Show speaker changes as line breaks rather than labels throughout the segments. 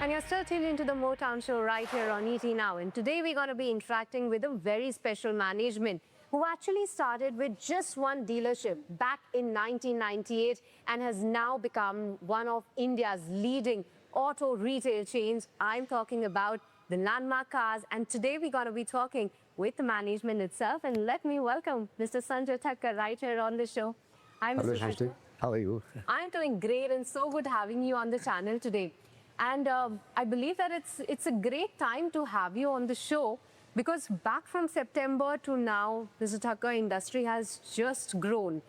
And you're still tuned into the Motown Show right here on ET Now. And today we're going to be interacting with a very special management who actually started with just one dealership back in 1998 and has now become one of India's leading auto retail chains. I'm talking about the Landmark Cars. And today we're going to be talking with the management itself. And let me welcome Mr. Sanjay Thakkar right here on the show. Hi, Mr.
Hello,
Thakkar.
Shrishti. How are you?
I'm doing great and so good having you on the channel today. And I believe that it's a great time to have you on the show because back from September to now, Mr. Thakkar, industry has just grown.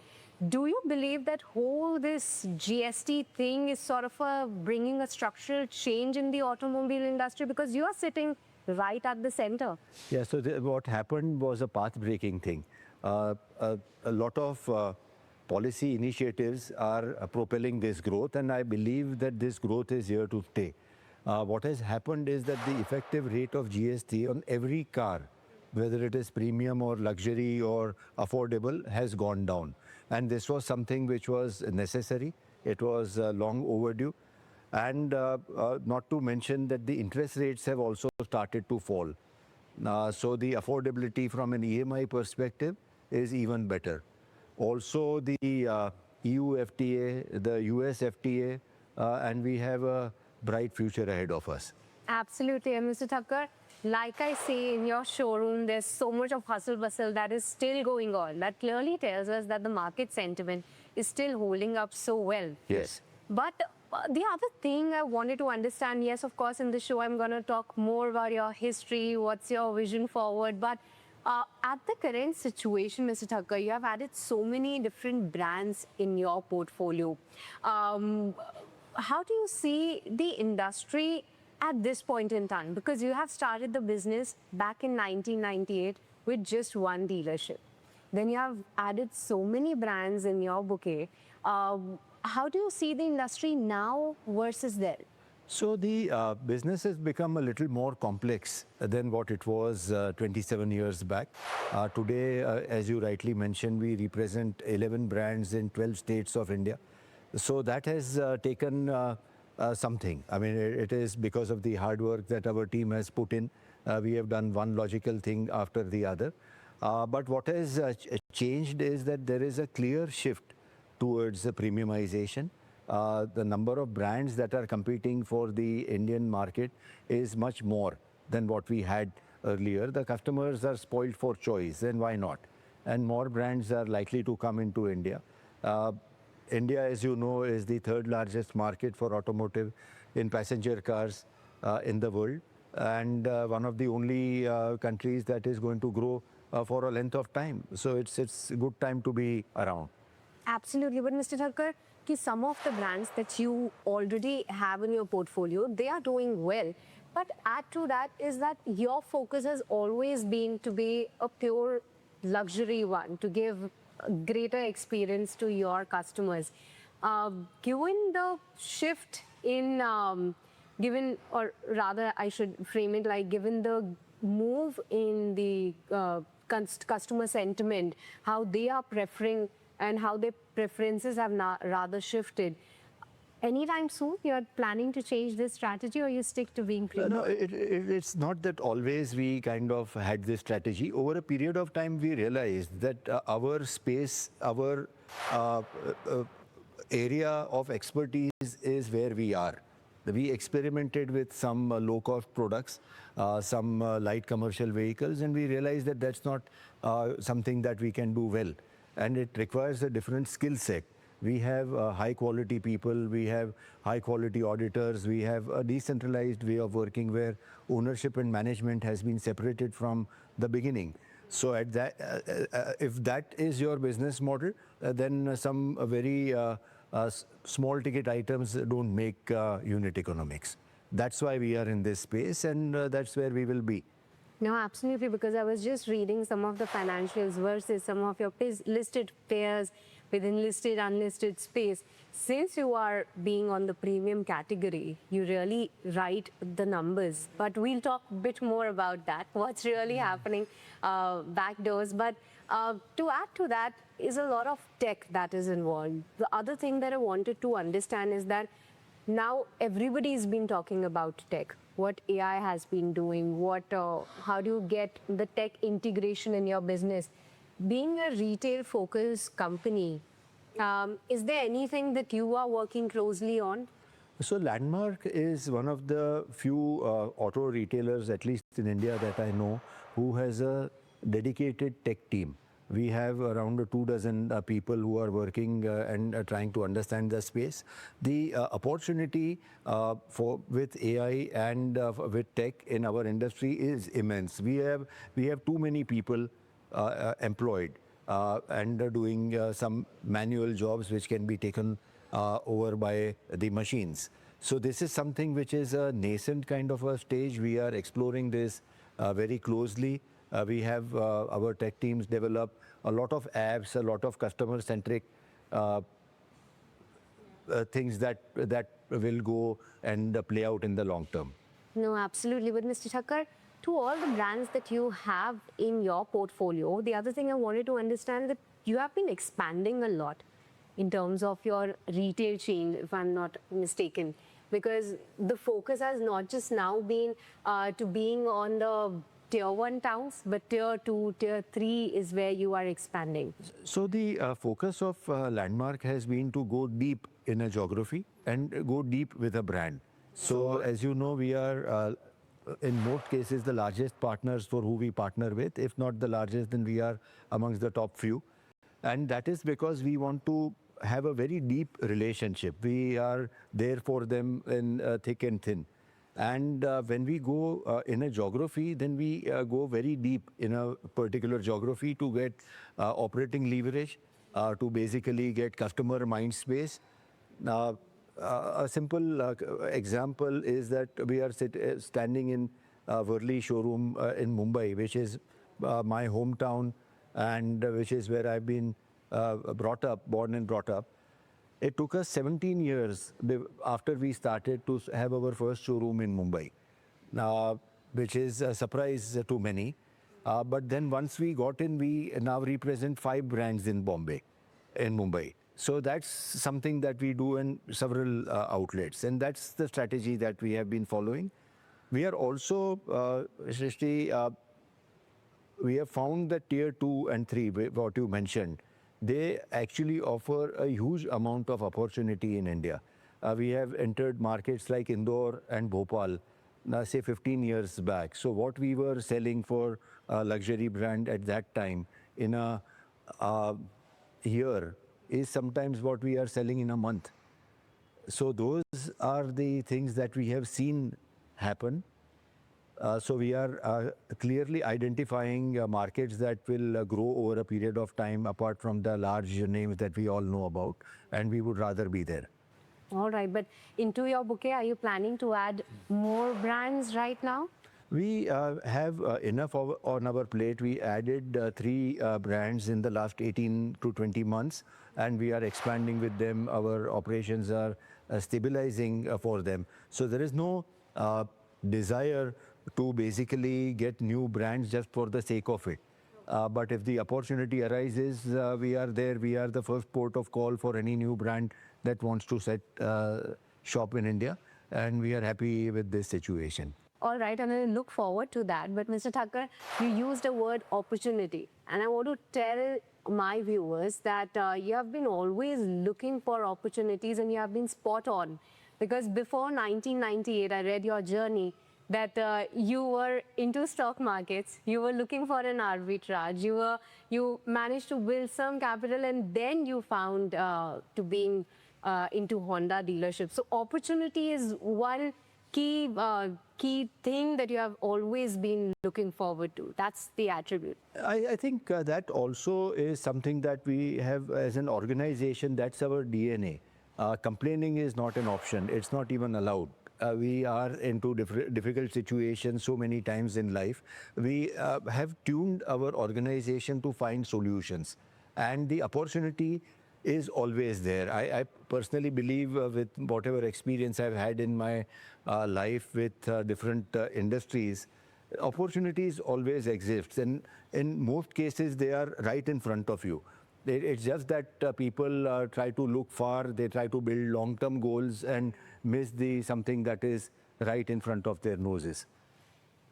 Do you believe that this GST thing is sort of bringing a structural change in the automobile industry? Because you are sitting right at the center.
Yeah, so what happened was a path-breaking thing. A lot of policy initiatives are propelling this growth, and I believe that this growth is here to stay. What has happened is that the effective rate of GST on every car, whether it is premium or luxury or affordable, has gone down. And this was something which was necessary. It was long overdue. And not to mention that the interest rates have also started to fall. So the affordability from an EMI perspective is even better. Also the EU FTA, the US FTA, and we have a bright future ahead of us.
Absolutely. And Mr. Thakkar, like I say, in your showroom, there's so much of hustle bustle that is still going on. That clearly tells us that the market sentiment is still holding up so well.
Yes.
But the other thing I wanted to understand, yes, of course, in the show, I'm going to talk more about your history, what's your vision forward. But at the current situation, Mr. Thakkar, you have added so many different brands in your portfolio. How do you see the industry at this point in time? Because you have started the business back in 1998 with just one dealership. Then you have added so many brands in your bouquet. How do you see the industry now versus then?
So the business has become a little more complex than what it was 27 years back. Today, as you rightly mentioned, we represent 11 brands in 12 states of India. So that has taken something. I mean, it is because of the hard work that our team has put in. We have done one logical thing after the other. But what has changed is that there is a clear shift towards the premiumization. The number of brands that are competing for the Indian market is much more than what we had earlier. The customers are spoiled for choice, and why not? And more brands are likely to come into India. India, as you know, is the third largest market for automotive in passenger cars in the world, and one of the only countries that is going to grow for a length of time. So it's a good time to be around.
Absolutely. But Mr. Thakkar, some of the brands that you already have in your portfolio, they are doing well. But add to that is that your focus has always been to be a pure luxury one, to give a greater experience to your customers. Given the shift in, or rather I should frame it like given the move in the customer sentiment, how they are preferring and how their preferences have rather shifted. Anytime soon, you're planning to change this strategy or you stick to being premium?
No, it's not that always we kind of had this strategy. Over a period of time, we realized that our space, our area of expertise is where we are. We experimented with some low-cost products, some light commercial vehicles, and we realized that that's not something that we can do well. And it requires a different skill set. We have high-quality people, we have high-quality auditors, we have a decentralized way of working where ownership and management has been separated from the beginning. So at that, if that is your business model, then some very small ticket items don't make unit economics. That's why we are in this space, and that's where we will be.
No, absolutely, because I was just reading some of the financials versus some of your listed peers within listed, unlisted space. Since you are being on the premium category, you really write the numbers. But we'll talk a bit more about that, what's really happening backdoors. But to add to that is a lot of tech that is involved. The other thing that I wanted to understand is that Now everybody's been talking about tech, what AI has been doing, how do you get the tech integration in your business. Being a retail-focused company, is there anything that you are working closely on?
So Landmark is one of the few auto retailers, at least in India, that I know, who has a dedicated tech team. We have around 24 people who are working and trying to understand the space. The opportunity with AI and with tech in our industry is immense. We have too many people employed and doing some manual jobs which can be taken over by the machines. So this is something which is a nascent kind of a stage. We are exploring this very closely. We have our tech teams develop a lot of apps, a lot of customer-centric things that will go and play out in the long term.
No, absolutely. But Mr. Thakkar, to all the brands that you have in your portfolio, the other thing I wanted to understand that you have been expanding a lot in terms of your retail chain, if I'm not mistaken, because the focus has not just now been to being on the tier 1 towns, but tier 2, tier 3 is where you are expanding.
So the focus of Landmark has been to go deep in a geography and go deep with a brand. So as you know, we are in most cases the largest partners for who we partner with. If not the largest, then we are amongst the top few. And that is because we want to have a very deep relationship. We are there for them in thick and thin. And when we go in a geography, then we go very deep in a particular geography to get operating leverage, to basically get customer mind space. A simple example is that we are standing in Worli showroom in Mumbai, which is my hometown and which is where I've been born and brought up. It took us 17 years after we started to have our first showroom in Mumbai, which is a surprise to many. But then once we got in, we now represent 5 brands in Mumbai. So that's something that we do in several outlets, and that's the strategy that we have been following. We are also, Srishti, we have found that tier 2 and 3, what you mentioned, they actually offer a huge amount of opportunity in India. We have entered markets like Indore and Bhopal, say 15 years back. So what we were selling for a luxury brand at that time in a year is sometimes what we are selling in a month. So those are the things that we have seen happen. So we are clearly identifying markets that will grow over a period of time apart from the large names that we all know about, and we would rather be there.
All right, but into your bouquet, are you planning to add more brands right now?
We have enough on our plate. We added 3 brands in the last 18 to 20 months, and we are expanding with them. Our operations are stabilizing for them. So there is no desire to basically get new brands just for the sake of it. But if the opportunity arises, we are there. We are the first port of call for any new brand that wants to set shop in India, and we are happy with this situation.
All right, and I look forward to that. But Mr. Thakkar, you used the word opportunity, and I want to tell my viewers that you have been always looking for opportunities, and you have been spot on. Because before 1998, I read your journey that you were into stock markets, you were looking for an arbitrage, you managed to build some capital, and then you found to being into Honda dealership. So opportunity is one key thing that you have always been looking forward to. That's the attribute.
I think that also is something that we have as an organization. That's our DNA. Complaining is not an option. It's not even allowed. We are into difficult situations so many times in life. We have tuned our organization to find solutions, and the opportunity is always there. I personally believe with whatever experience I've had in my life with different industries, opportunities always exist, and in most cases they are right in front of you. It's just that people try to look far, they try to build long-term goals and miss the something that is right in front of their noses.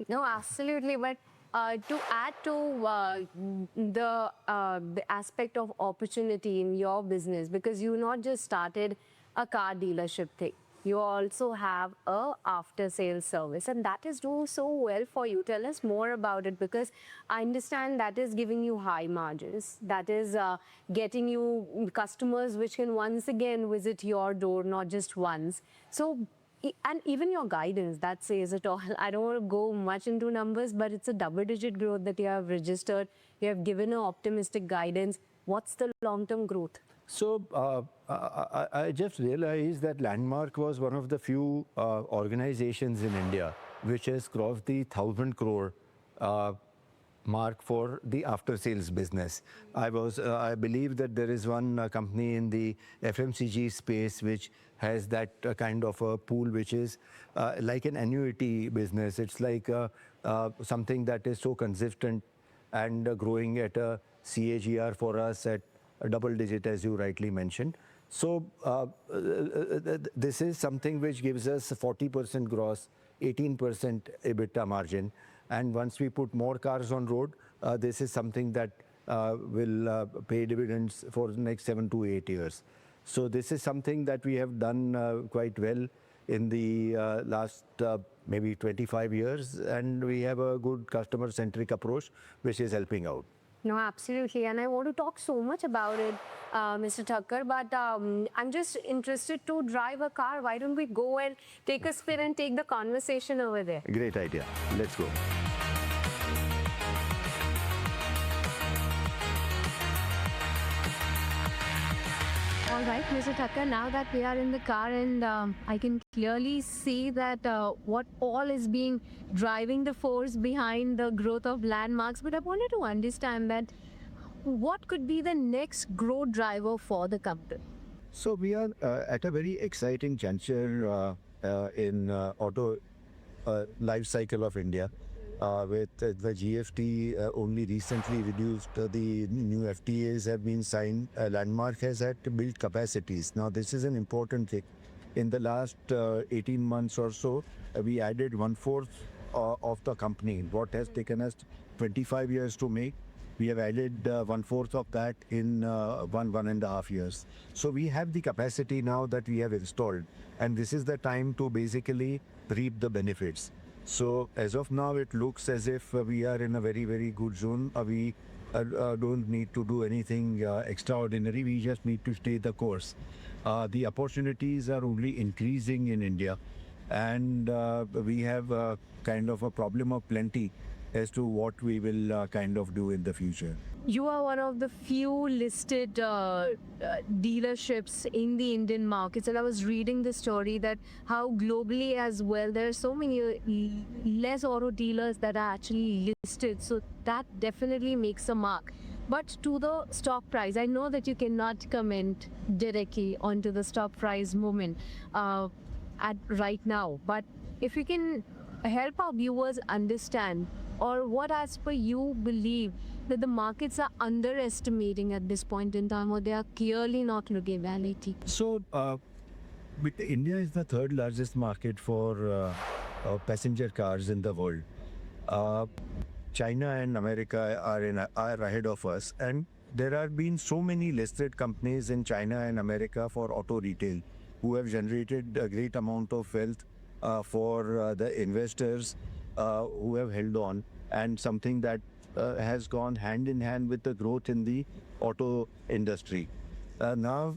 No, absolutely. But to add to the aspect of opportunity in your business, because you not just started a car dealership thing, you also have a after sales service, and that is doing so well for you. Tell us more about it, because I understand that is giving you high margins. That is getting you customers which can once again visit your door, not just once. So and even your guidance, that says it all. I don't want to go much into numbers, but it's a double-digit growth that you have registered. You have given an optimistic guidance. What's the long-term growth?
So I just realized that Landmark was one of the few organizations in India which has crossed the 1,000 crore mark for the after sales business. I believe that there is one company in the FMCG space which has that kind of a pool, which is like an annuity business. It's like something that is so consistent and growing at a CAGR for us at a double digit, as you rightly mentioned. So this is something which gives us 40% gross, 18% EBITDA margin. And once we put more cars on road, this is something that will pay dividends for the next 7 to 8 years. So this is something that we have done quite well in the last maybe 25 years, and we have a good customer-centric approach, which is helping out.
No, absolutely. And I want to talk so much about it, Mr. Thakkar, but I'm just interested to drive a car. Why don't we go and take a spin and take the conversation over there?
Great idea. Let's go.
All right, Mr. Thakkar, now that we are in the car, and I can clearly see that what all is being driving the force behind the growth of Landmarks, but I wanted to understand that what could be the next growth driver for the company?
So we are at a very exciting juncture in auto life cycle of India. With the GFT only recently reduced, the new FTAs have been signed. Landmark has had to build capacities. Now this is an important thing. In the last 18 months or so, we added 1/4 of the company. What has taken us 25 years to make, we have added 1/4 of that in 1.5 years. So we have the capacity now that we have installed, and this is the time to basically reap the benefits. So as of now, it looks as if we are in a very, very good zone. We don't need to do anything extraordinary. We just need to stay the course. The opportunities are only increasing in India, and we have kind of a problem of plenty as to what we will kind of do in the future.
You are one of the few listed dealerships in the Indian markets, and I was reading the story that how globally as well there are so many less auto dealers that are actually listed, so that definitely makes a mark. But to the stock price, I know that you cannot comment directly onto the stock price movement at right now, but if you can help our viewers understand, or what as per you believe that the markets are underestimating at this point in time, or they are clearly not looking reality?
So, India is the third largest market for passenger cars in the world. China and America are ahead of us, and there have been so many listed companies in China and America for auto retail who have generated a great amount of wealth for the investors who have held on, and something that has gone hand in hand with the growth in the auto industry. Now,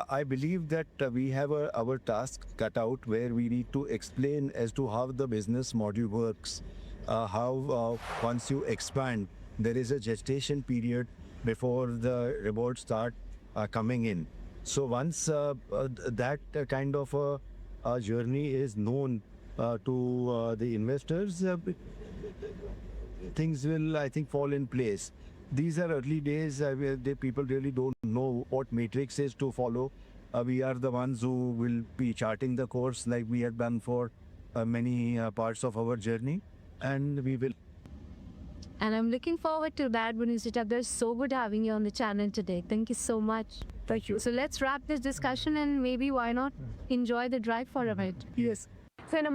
I believe that we have our task cut out, where we need to explain as to how the business model works, how once you expand, there is a gestation period before the rewards start coming in. So once that kind of a journey is known to the investors, things will, I think, fall in place. These are early days where people really don't know what matrix is to follow. We are the ones who will be charting the course like we have done for many parts of our journey, and we will.
And I'm looking forward to that, Mr. Thakkar. So good having you on the channel today. Thank you so much.
Thank you.
So let's wrap this discussion and maybe why not enjoy the drive for a bit.
Yes.
So in a